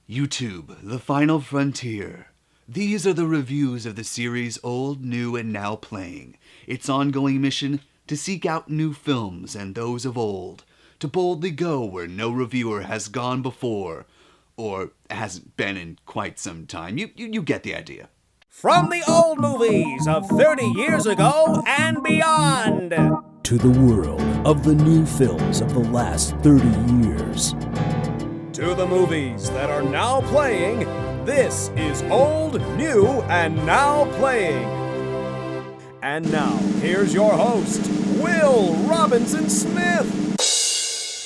YouTube, the final frontier. These are the reviews of the series Old, New, and Now Playing. Its ongoing mission, to seek out new films and those of old, to boldly go where no reviewer has gone before, or hasn't been in quite some time. You get the idea. From the old movies of 30 years ago and beyond, to the world of the new films of the last 30 years. To the movies that are now playing, this is Old, New, and Now Playing. And now, here's your host, Will Robinson Smith.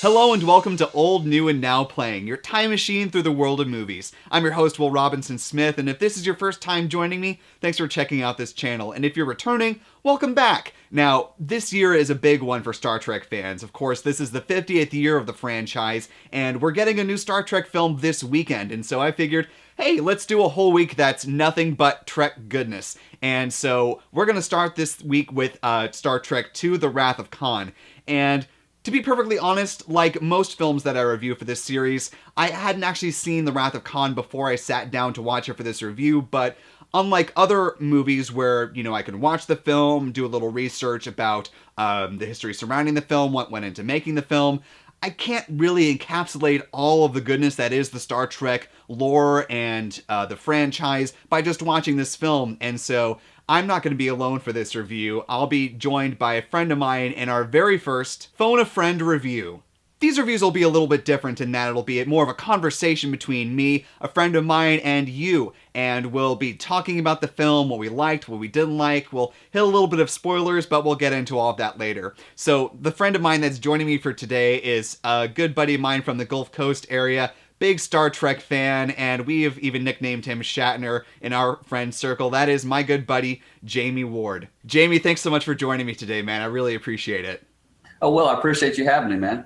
Hello and welcome to Old, New, and Now Playing, your time machine through the world of movies. I'm your host, Will Robinson Smith, and if this is your first time joining me, thanks for checking out this channel. And if you're returning, welcome back. Now, this year is a big one for Star Trek fans. Of course, this is the 50th year of the franchise, and we're getting a new Star Trek film this weekend, and so I figured, hey, let's do a whole week that's nothing but Trek goodness. And so we're going to start this week with Star Trek II, The Wrath of Khan. And to be perfectly honest, like most films that I review for this series, I hadn't actually seen The Wrath of Khan before I sat down to watch it for this review, but unlike other movies where, I can watch the film, do a little research about the history surrounding the film, what went into making the film, I can't really encapsulate all of the goodness that is the Star Trek lore and the franchise by just watching this film, and so I'm not going to be alone for this review. I'll be joined by a friend of mine in our very first Phone a Friend review. These reviews will be a little bit different in that it'll be more of a conversation between me, a friend of mine, and you. And we'll be talking about the film, what we liked, what we didn't like. We'll hit a little bit of spoilers, but we'll get into all of that later. So the friend of mine that's joining me for today is a good buddy of mine from the Gulf Coast area. Big Star Trek fan, and we have even nicknamed him Shatner in our friend circle. That is my good buddy, Jamey Ward. Jamey, thanks so much for joining me today, man. I really appreciate it. Oh, well, I appreciate you having me, man.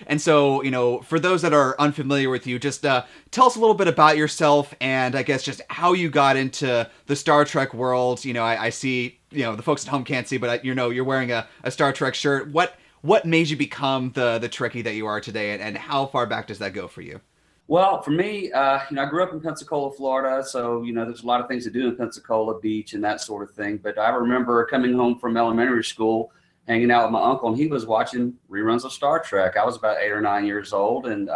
And so, for those that are unfamiliar with you, just tell us a little bit about yourself and I guess just how you got into the Star Trek world. I see, the folks at home can't see, but you're wearing a Star Trek shirt. What made you become the Trekkie that you are today, and how far back does that go for you? Well, for me, I grew up in Pensacola, Florida, so, there's a lot of things to do in Pensacola Beach and that sort of thing. But I remember coming home from elementary school, hanging out with my uncle, and he was watching reruns of Star Trek. I was about 8 or 9 years old, and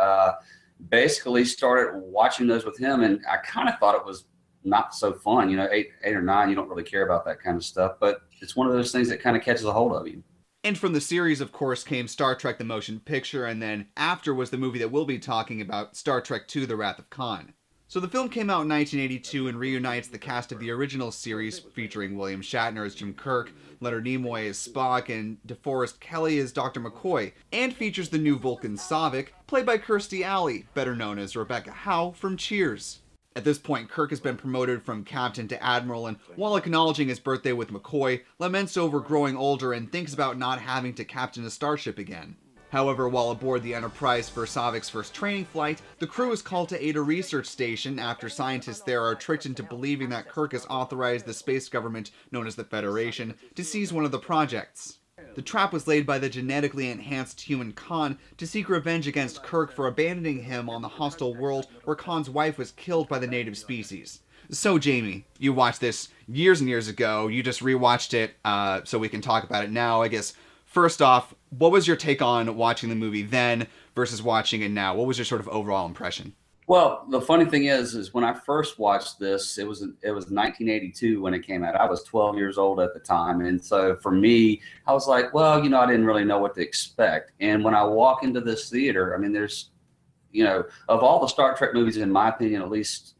basically started watching those with him, and I kind of thought it was not so fun. 8 or 9, you don't really care about that kind of stuff, but it's one of those things that kind of catches a hold of you. And from the series, of course, came Star Trek the Motion Picture, and then after was the movie that we'll be talking about, Star Trek II, The Wrath of Khan. So the film came out in 1982 and reunites the cast of the original series, featuring William Shatner as Jim Kirk, Leonard Nimoy as Spock, and DeForest Kelley as Dr. McCoy, and features the new Vulcan Saavik, played by Kirstie Alley, better known as Rebecca Howe from Cheers. At this point, Kirk has been promoted from captain to admiral, and while acknowledging his birthday with McCoy, laments over growing older and thinks about not having to captain a starship again. However, while aboard the Enterprise for Saavik's first training flight, the crew is called to aid a research station after scientists there are tricked into believing that Kirk has authorized the space government, known as the Federation, to seize one of the projects. The trap was laid by the genetically enhanced human Khan to seek revenge against Kirk for abandoning him on the hostile world where Khan's wife was killed by the native species. So, Jamey, you watched this years and years ago. You just rewatched it, so we can talk about it now. I guess, first off, what was your take on watching the movie then versus watching it now? What was your sort of overall impression? Well, the funny thing is when I first watched this, it was 1982 when it came out. I was 12 years old at the time. And so for me, I was like, well, I didn't really know what to expect. And when I walk into this theater, there's, of all the Star Trek movies, in my opinion, at least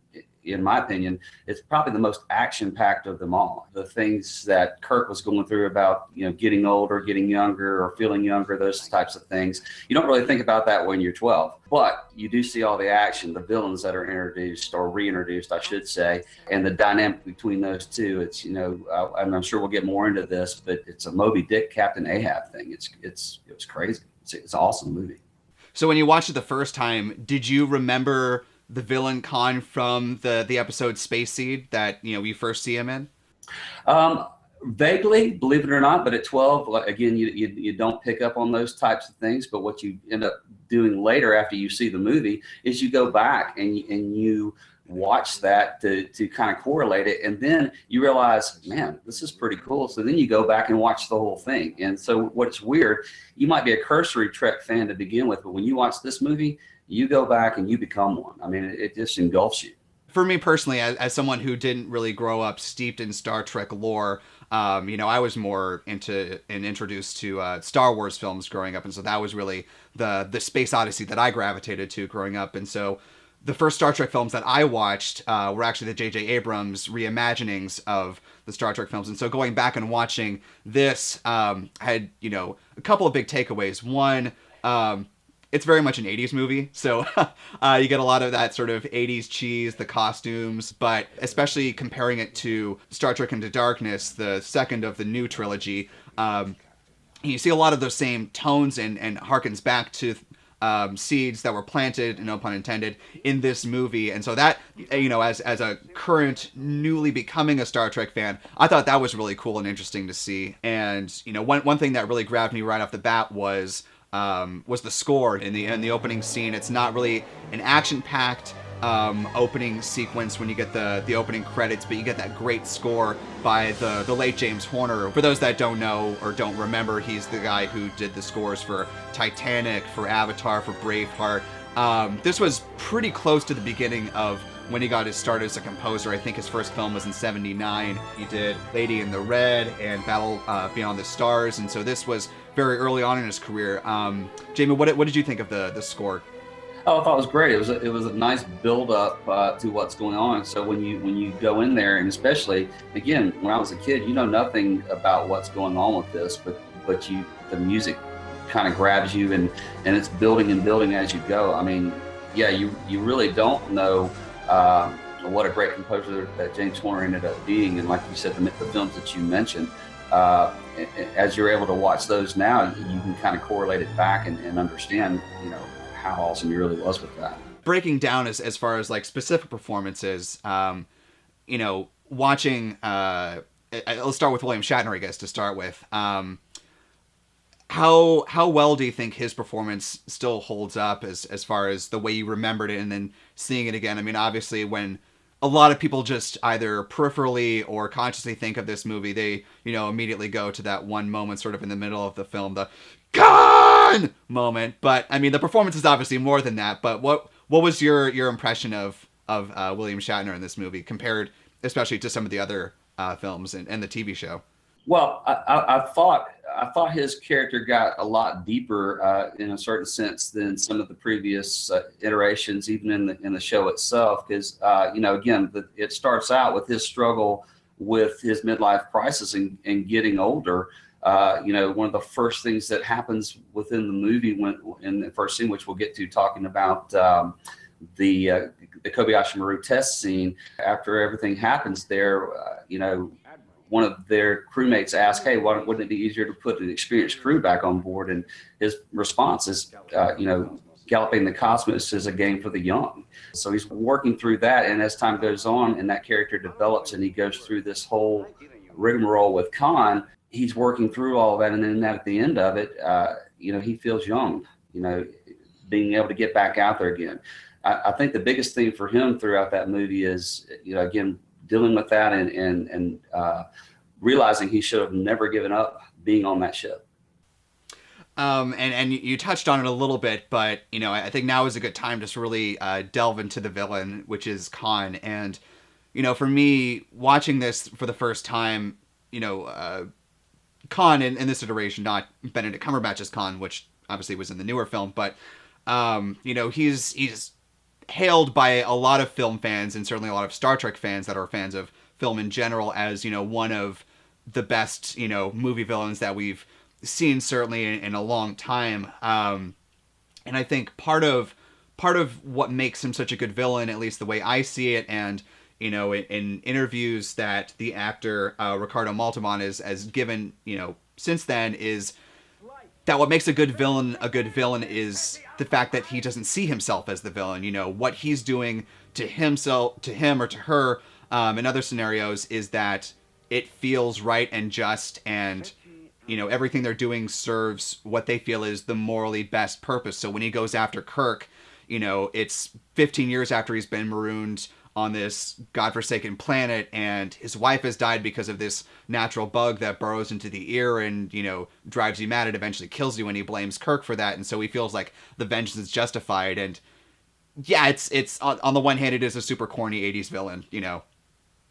in my opinion, it's probably the most action-packed of them all. The things that Kirk was going through about, getting older, getting younger, or feeling younger, those types of things. You don't really think about that when you're 12, but you do see all the action, the villains that are introduced, or reintroduced, I should say, and the dynamic between those two. It's, and I'm sure we'll get more into this, but it's a Moby Dick, Captain Ahab thing. It was crazy. It's an awesome movie. So when you watched it the first time, did you remember the villain Khan from the episode Space Seed that, we first see him in? Vaguely, believe it or not, but at 12, again, you don't pick up on those types of things. But what you end up doing later after you see the movie is you go back and you watch that to kind of correlate it. And then you realize, man, this is pretty cool. So then you go back and watch the whole thing. And so what's weird, you might be a cursory Trek fan to begin with, but when you watch this movie, you go back and you become one. I mean, it just engulfs you. For me personally, as someone who didn't really grow up steeped in Star Trek lore, I was more into and introduced to Star Wars films growing up, and so that was really the Space Odyssey that I gravitated to growing up. And so the first Star Trek films that I watched were actually the J.J. Abrams reimaginings of the Star Trek films. And so going back and watching this had, a couple of big takeaways. One, it's very much an 80s movie, so you get a lot of that sort of 80s cheese, the costumes, but especially comparing it to Star Trek Into Darkness, the second of the new trilogy, you see a lot of those same tones and harkens back to seeds that were planted, no pun intended, in this movie. And so that, as a current, newly becoming a Star Trek fan, I thought that was really cool and interesting to see. And, one thing that really grabbed me right off the bat was the score in the opening scene. It's not really an action-packed opening sequence when you get the opening credits, but you get that great score by the late James Horner. For those that don't know or don't remember, he's the guy who did the scores for Titanic, for Avatar, for Braveheart. This was pretty close to the beginning of when he got his start as a composer. I think his first film was in '79. He did Lady in the Red and Battle Beyond the Stars, and so this was very early on in his career. Jamie, what did you think of the score? Oh, I thought it was great. It was a nice build up to what's going on. So when you go in there, and especially again when I was a kid, you know nothing about what's going on with this, but the music kind of grabs you and it's building and building as you go. I mean, yeah, you really don't know what a great composer that James Horner ended up being, and like you said, the films that you mentioned. As you're able to watch those now, you can kind of correlate it back and understand, how awesome he really was with that. Breaking down as far as like specific performances, watching, let's start with William Shatner, I guess, to start with. How well do you think his performance still holds up as far as the way you remembered it and then seeing it again? I mean, obviously when a lot of people just either peripherally or consciously think of this movie, they, immediately go to that one moment sort of in the middle of the film, the gone moment. But I mean, the performance is obviously more than that. But what was your impression of William Shatner in this movie compared, especially to some of the other films and the TV show? Well, I thought his character got a lot deeper in a certain sense than some of the previous iterations, even in the show itself. Because again, it starts out with his struggle with his midlife crisis and getting older. One of the first things that happens within the movie in the first scene, which we'll get to talking about the Kobayashi Maru test scene, after everything happens there, one of their crewmates asked, hey, wouldn't it be easier to put an experienced crew back on board? And his response is, galloping the cosmos is a game for the young. So he's working through that. And as time goes on and that character develops and he goes through this whole rigmarole with Khan, he's working through all of that. And then at the end of it, he feels young, being able to get back out there again. I think the biggest thing for him throughout that movie is, again, dealing with that and realizing he should have never given up being on that ship. And you touched on it a little bit, but, I think now is a good time to really delve into the villain, which is Khan. And, for me, watching this for the first time, Khan in this iteration, not Benedict Cumberbatch's Khan, which obviously was in the newer film, but, he's hailed by a lot of film fans and certainly a lot of Star Trek fans that are fans of film in general as, one of the best, movie villains that we've seen certainly in a long time. And I think part of what makes him such a good villain, at least the way I see it, and, in interviews that the actor Ricardo Montalban has given, since then, is that what makes a good villain is the fact that he doesn't see himself as the villain. What he's doing to himself, to him or to her, in other scenarios is that it feels right and just, and everything they're doing serves what they feel is the morally best purpose. So when he goes after Kirk, it's 15 years after he's been marooned on this godforsaken planet, and his wife has died because of this natural bug that burrows into the ear and, drives you mad and eventually kills you, and he blames Kirk for that. And so he feels like the vengeance is justified. And yeah, it's on the one hand, it is a super corny 80s villain,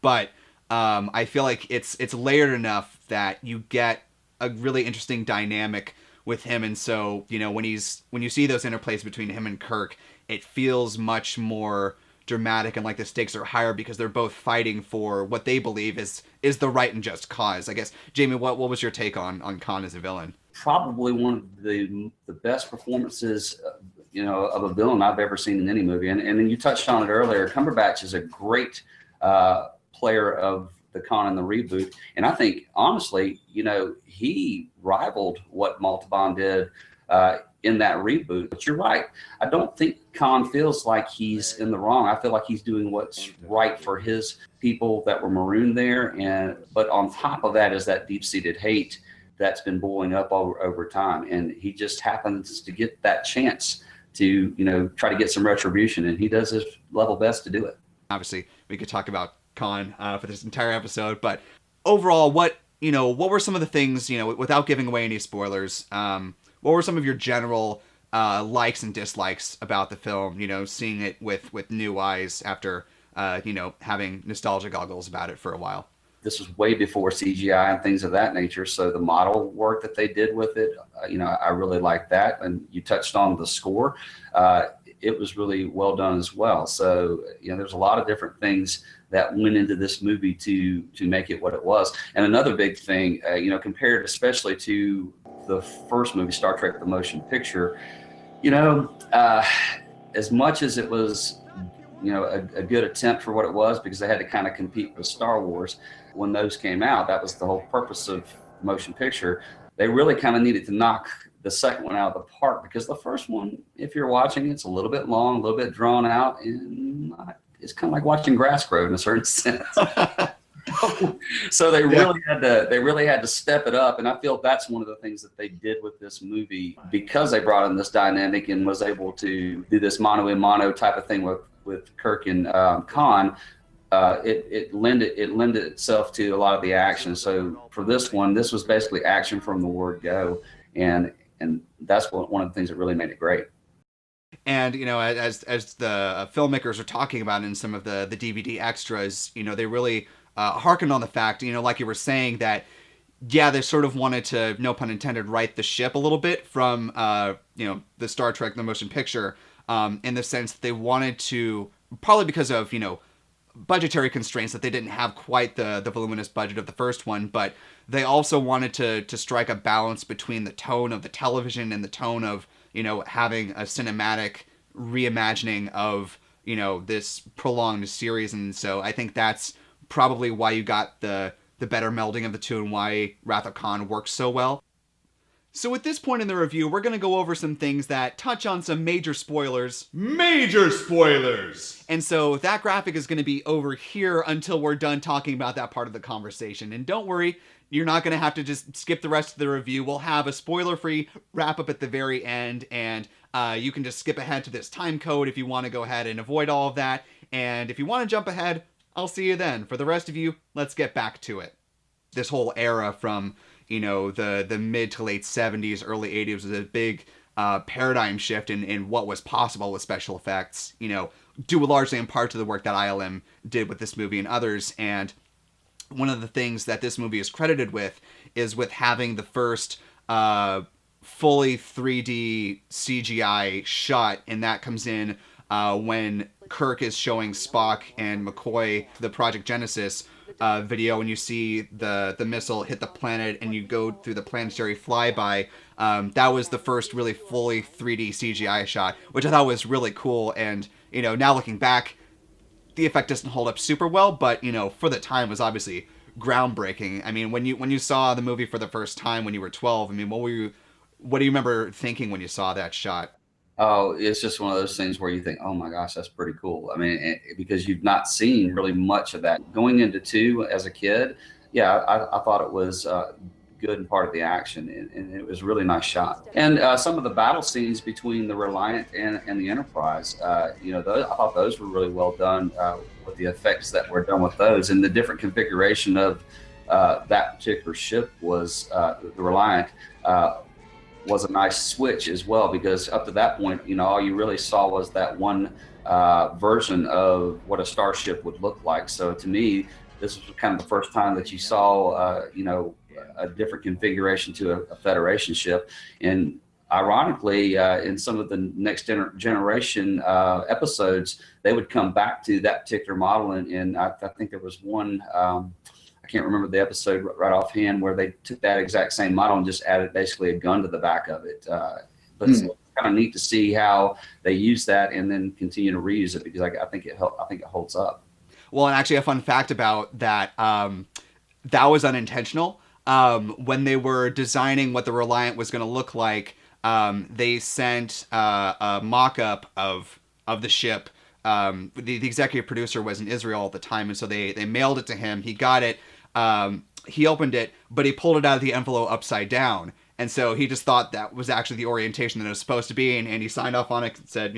but I feel like it's layered enough that you get a really interesting dynamic with him. And so, when you see those interplays between him and Kirk, it feels much more dramatic and like the stakes are higher because they're both fighting for what they believe is the right and just cause. I guess, Jamie, what was your take on Khan as a villain? Probably one of the best performances, of a villain I've ever seen in any movie. And then you touched on it earlier. Cumberbatch is a great player of the Khan in the reboot. And I think, honestly, he rivaled what Montalban did in that reboot. But you're right. I don't think Khan feels like he's in the wrong. I feel like he's doing what's right for his people that were marooned there. But on top of that is that deep-seated hate that's been boiling up over time. And he just happens to get that chance to, try to get some retribution. And he does his level best to do it. Obviously, we could talk about Khan for this entire episode, but overall, what were some of the things, without giving away any spoilers, what were some of your general likes and dislikes about the film, seeing it with new eyes after, having nostalgia goggles about it for a while? This was way before CGI and things of that nature. So the model work that they did with it, I really like that. And you touched on the score. It was really well done as well. So, there's a lot of different things that went into this movie to make it what it was. And another big thing, compared especially to the first movie, Star Trek: The Motion Picture, as much as it was, a good attempt for what it was, because they had to kind of compete with Star Wars. When those came out, that was the whole purpose of motion picture. They really kind of needed to knock the second one out of the park, because the first one, if you're watching, it's a little bit long, a little bit drawn out, and it's kind of like watching grass grow in a certain sense. So they really had to step it up, and I feel that's one of the things that they did with this movie, because they brought in this dynamic and was able to do this mano a mano type of thing with Kirk and Khan. It lended itself to a lot of the action. So for this one, this was basically action from the word go, and that's one of the things that really made it great. And as the filmmakers are talking about in some of the DVD extras, they really harkened on the fact, like you were saying, that they sort of wanted to, no pun intended, right the ship a little bit from the Star Trek the motion picture, in the sense that they wanted to, probably because of budgetary constraints, that they didn't have quite the voluminous budget of the first one, but they also wanted to strike a balance between the tone of the television and the tone of having a cinematic reimagining of this prolonged series. And so I think that's probably why you got the better melding of the two, and why Wrath of Khan works so well. So at this point in the review, we're going to go over some things that touch on some major spoilers. Major spoilers! And so that graphic is going to be over here until we're done talking about that part of the conversation. And don't worry, you're not going to have to just skip the rest of the review. We'll have a spoiler-free wrap-up at the very end, and you can just skip ahead to this time code if you want to go ahead and avoid all of that. And if you want to jump ahead, I'll see you then. For the rest of you, let's get back to it. This whole era from the mid to late 70s, early 80s was a big paradigm shift in what was possible with special effects, due largely in part to the work that ILM did with this movie and others. And one of the things that this movie is credited with is with having the first fully 3D CGI shot, and that comes in when Kirk is showing Spock and McCoy the Project Genesis video, and you see the missile hit the planet and you go through the planetary flyby. That was the first really fully 3D CGI shot, which I thought was really cool. And now looking back, the effect doesn't hold up super well, but for the time was obviously groundbreaking. I mean, when you saw the movie for the first time when you were 12, I mean, what do you remember thinking when you saw that shot? Oh, it's just one of those things where you think, oh my gosh, that's pretty cool. I mean, because you've not seen really much of that. Going into 2 as a kid, yeah, I thought it was good and part of the action, and it was really nice shot. And some of the battle scenes between the Reliant and the Enterprise, I thought those were really well done with the effects that were done with those, and the different configuration of that particular ship was the Reliant. Was a nice switch as well, because up to that point, all you really saw was that one version of what a starship would look like. So to me, this was kind of the first time that you saw, a different configuration to a Federation ship. And ironically, in some of the next generation episodes, they would come back to that particular model. And I think there was one, I can't remember the episode right offhand, where they took that exact same model and just added basically a gun to the back of it. But it's kind of neat to see how they use that and then continue to reuse it, because I think it holds up. Well, and actually a fun fact about that, that was unintentional. When they were designing what the Reliant was going to look like, they sent a mock-up of the ship. The executive producer was in Israel at the time, and so they mailed it to him. He got it. He opened it, but he pulled it out of the envelope upside down. And so he just thought that was actually the orientation that it was supposed to be. And he signed off on it and said,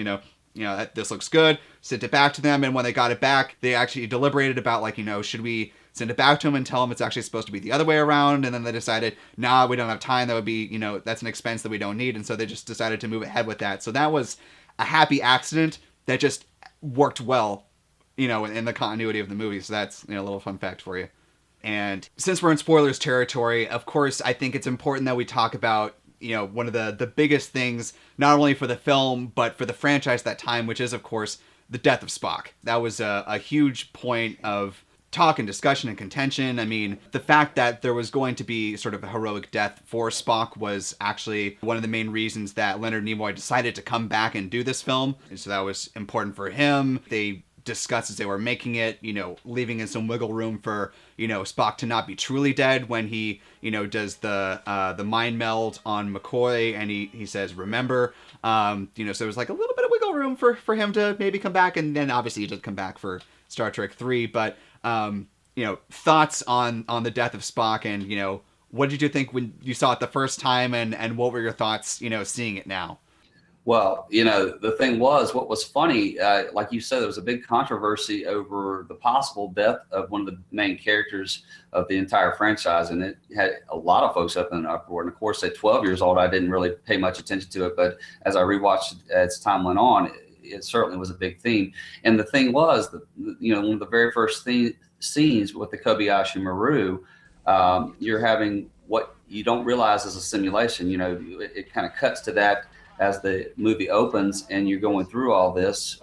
this looks good, sent it back to them. And when they got it back, they actually deliberated about should we send it back to him and tell him it's actually supposed to be the other way around? And then they decided, nah, we don't have time. That would be, that's an expense that we don't need. And so they just decided to move ahead with that. So that was a happy accident that just worked well, in the continuity of the movie. So that's, a little fun fact for you. And since we're in spoilers territory, of course, I think it's important that we talk about, one of the biggest things, not only for the film, but for the franchise that time, which is, of course, the death of Spock. That was a huge point of talk and discussion and contention. I mean, the fact that there was going to be sort of a heroic death for Spock was actually one of the main reasons that Leonard Nimoy decided to come back and do this film. And so that was important for him. They discussed as they were making it, leaving in some wiggle room for, Spock to not be truly dead when he, does the mind meld on McCoy, and he says, remember, so it was like a little bit of wiggle room for him to maybe come back. And then obviously he did come back for Star Trek 3, but, thoughts on the death of Spock, and, what did you think when you saw it the first time, and what were your thoughts, seeing it now? Well, the thing was, what was funny, like you said, there was a big controversy over the possible death of one of the main characters of the entire franchise. And it had a lot of folks up in an uproar. And of course, at 12 years old, I didn't really pay much attention to it. But as I rewatched it as time went on, it certainly was a big theme. And the thing was, one of the very first scenes with the Kobayashi Maru, you're having what you don't realize is a simulation. It kind of cuts to that as the movie opens, and you're going through all this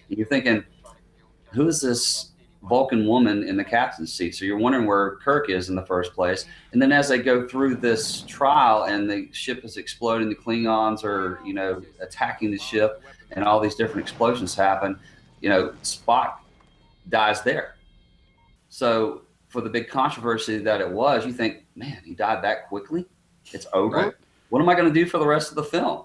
you're thinking, who is this Vulcan woman in the captain's seat? So you're wondering where Kirk is in the first place. And then as they go through this trial and the ship is exploding, the Klingons are, attacking the ship, and all these different explosions happen, Spock dies there. So for the big controversy that it was, you think, man, he died that quickly? It's over. Right. What am I going to do for the rest of the film?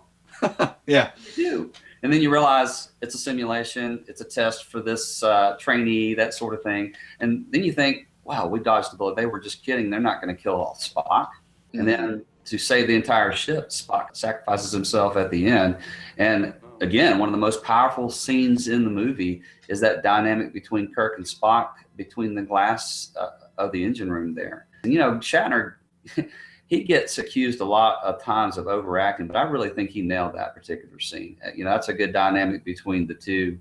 Yeah. You do. And then you realize it's a simulation, it's a test for this trainee, that sort of thing. And then you think, wow, we dodged a bullet. They were just kidding. They're not going to kill off Spock. Mm-hmm. And then to save the entire ship, Spock sacrifices himself at the end. And again, one of the most powerful scenes in the movie is that dynamic between Kirk and Spock, between the glass of the engine room there. And, Shatner, he gets accused a lot of times of overacting, but I really think he nailed that particular scene. That's a good dynamic between the two.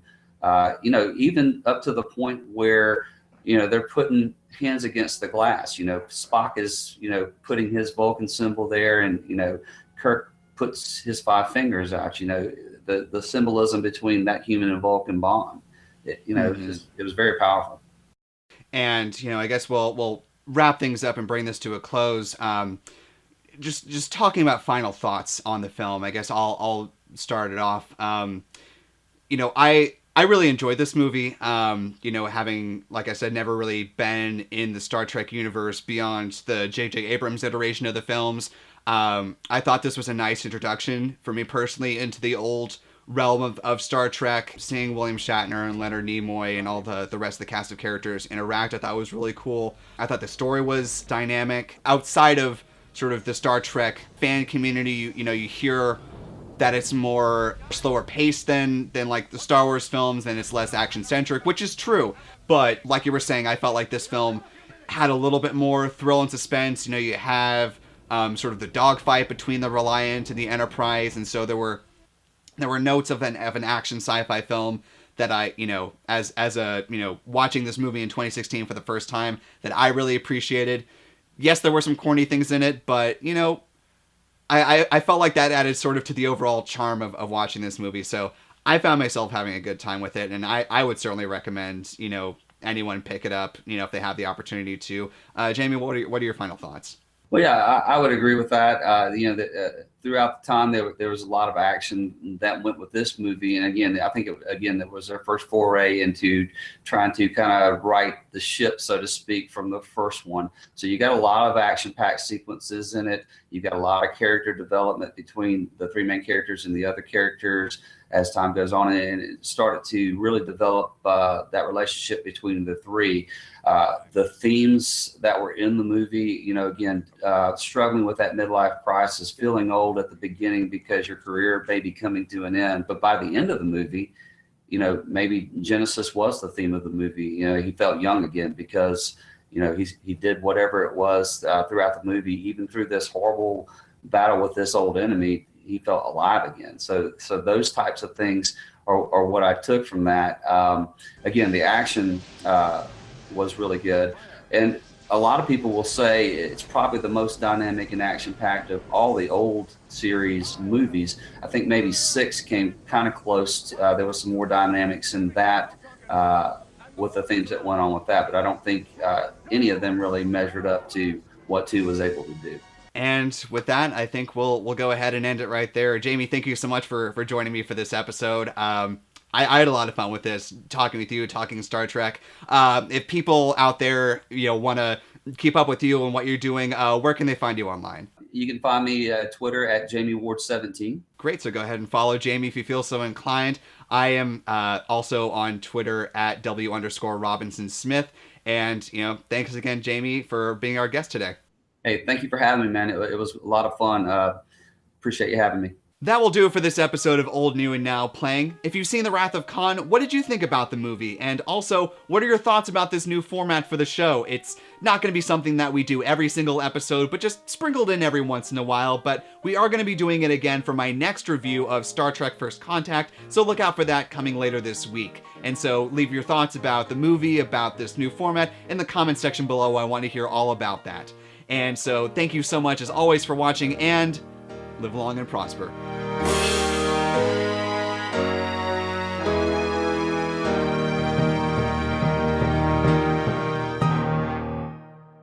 Even up to the point where, they're putting hands against the glass. Spock is, putting his Vulcan symbol there, and, Kirk puts his 5 fingers out. The symbolism between that human and Vulcan bond. It was very powerful. And, I guess we'll wrap things up and bring this to a close. Just talking about final thoughts on the film, I guess I'll start it off. I really enjoyed this movie. Having, like I said, never really been in the Star Trek universe beyond the J.J. Abrams iteration of the films. I thought this was a nice introduction for me personally into the old realm of Star Trek, seeing William Shatner and Leonard Nimoy and all the rest of the cast of characters interact, I thought was really cool. I thought the story was dynamic. Outside of sort of the Star Trek fan community, you hear that it's more slower paced than like the Star Wars films, and it's less action centric, which is true. But like you were saying, I felt like this film had a little bit more thrill and suspense. You have sort of the dogfight between the Reliant and the Enterprise, and so there were notes of an action sci-fi film that I, as a watching this movie in 2016 for the first time, that I really appreciated. Yes, there were some corny things in it, but I felt like that added sort of to the overall charm of watching this movie. So I found myself having a good time with it, and I would certainly recommend anyone pick it up if they have the opportunity to. Jamie, what are your final thoughts? Well, yeah, I would agree with that. Throughout the time, there was a lot of action that went with this movie. And again, I think that was their first foray into trying to kind of right the ship, so to speak, from the first one. So you got a lot of action-packed sequences in it. You got a lot of character development between the three main characters and the other characters as time goes on, and it started to really develop that relationship between the three. The themes that were in the movie, again, struggling with that midlife crisis, feeling old at the beginning because your career may be coming to an end. But by the end of the movie, maybe Genesis was the theme of the movie. He felt young again because, he did whatever it was throughout the movie, even through this horrible battle with this old enemy. He felt alive again. So those types of things are what I took from that. Again, the action was really good. And a lot of people will say it's probably the most dynamic and action-packed of all the old series movies. I think maybe 6 came kind of close. There was some more dynamics in that with the things that went on with that. But I don't think any of them really measured up to what 2 was able to do. And with that, I think we'll go ahead and end it right there. Jamie, thank you so much for joining me for this episode. I had a lot of fun with this, talking with you, talking Star Trek. If people out there, want to keep up with you and what you're doing, where can they find you online? You can find me at Twitter at Jamey Ward 17. Great. So go ahead and follow Jamie if you feel so inclined. I am also on Twitter at W_Robinson Smith. And, thanks again, Jamie, for being our guest today. Hey, thank you for having me, man. It was a lot of fun. Appreciate you having me. That will do it for this episode of Old, New, and Now Playing. If you've seen The Wrath of Khan, what did you think about the movie? And also, what are your thoughts about this new format for the show? It's not going to be something that we do every single episode, but just sprinkled in every once in a while. But we are going to be doing it again for my next review of Star Trek First Contact, so look out for that coming later this week. And so leave your thoughts about the movie, about this new format, in the comment section below. I want to hear all about that. And so thank you so much, as always, for watching, and live long and prosper.